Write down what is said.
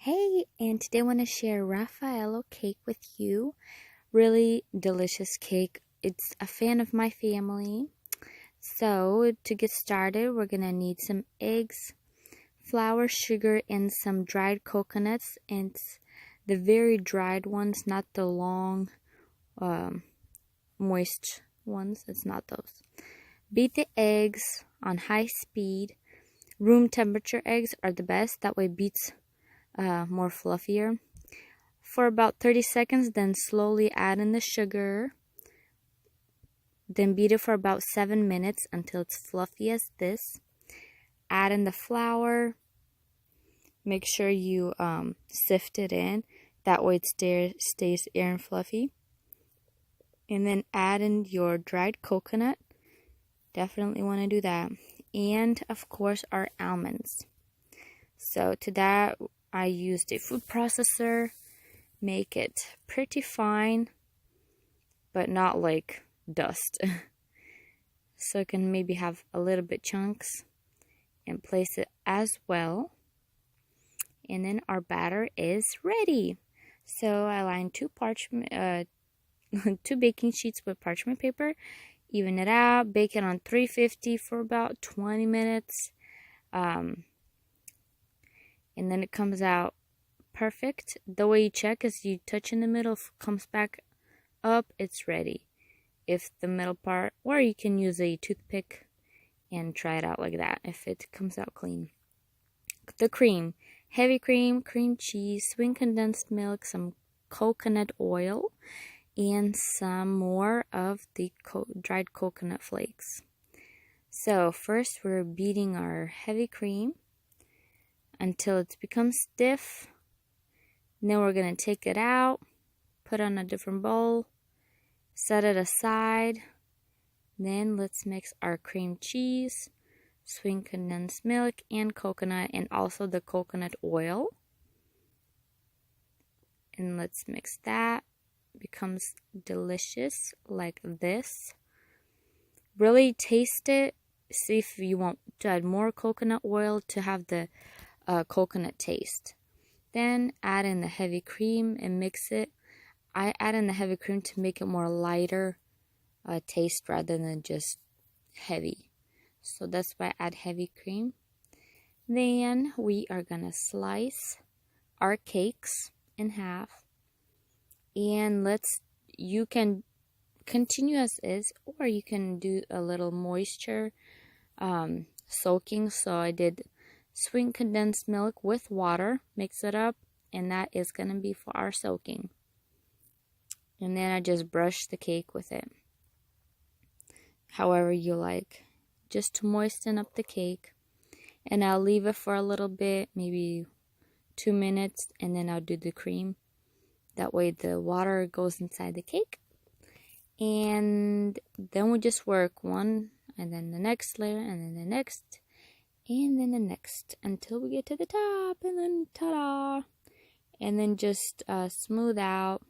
Hey, and today I want to share Raffaello Cake with you. Really delicious cake. It's a fan of my family. So, to get started, we're going to need some eggs, flour, sugar, and some dried coconuts. And the very dried ones, not the long, moist ones. It's not those. Beat the eggs on high speed. Room temperature eggs are the best. That way it beats more fluffier for about 30 seconds, then slowly add in the sugar, then beat it for about 7 minutes until it's fluffy as this. Add in the flour, make sure you sift it in, that way it stays air and fluffy, and then add in your dried coconut, definitely want to do that, and of course our almonds. So to that I used a food processor, make it pretty fine, but not like dust. So it can maybe have a little bit chunks, and place it as well. And then our batter is ready. So I lined two baking sheets with parchment paper, even it out, bake it on 350 for about 20 minutes. And then it comes out perfect. The way you check is you touch in the middle, if it comes back up, it's ready. If the middle part, or you can use a toothpick and try it out like that if it comes out clean. The cream, heavy cream, cream cheese, sweetened condensed milk, some coconut oil, and some more of the dried coconut flakes. So first we're beating our heavy cream until it becomes stiff. And then we're going to take it out, put it on a different bowl, set it aside. Then let's mix our cream cheese, sweetened condensed milk, and coconut, and also the coconut oil. And let's mix that. It becomes delicious like this. Really taste it. See if you want to add more coconut oil to have the coconut taste. Then add in the heavy cream and mix it. I add in the heavy cream to make it more lighter taste rather than just heavy. So that's why I add heavy cream. Then we are gonna slice our cakes in half. And you can continue as is, or you can do a little moisture soaking. So I did sweetened condensed milk with water, mix it up, and that is going to be for our soaking. And then I just brush the cake with it, however you like, just to moisten up the cake. And I'll leave it for a little bit, maybe 2 minutes, and then I'll do the cream. That way the water goes inside the cake. And then we just work one, and then the next layer, and then the next, and then the next, until we get to the top, and then ta-da! And then just smooth out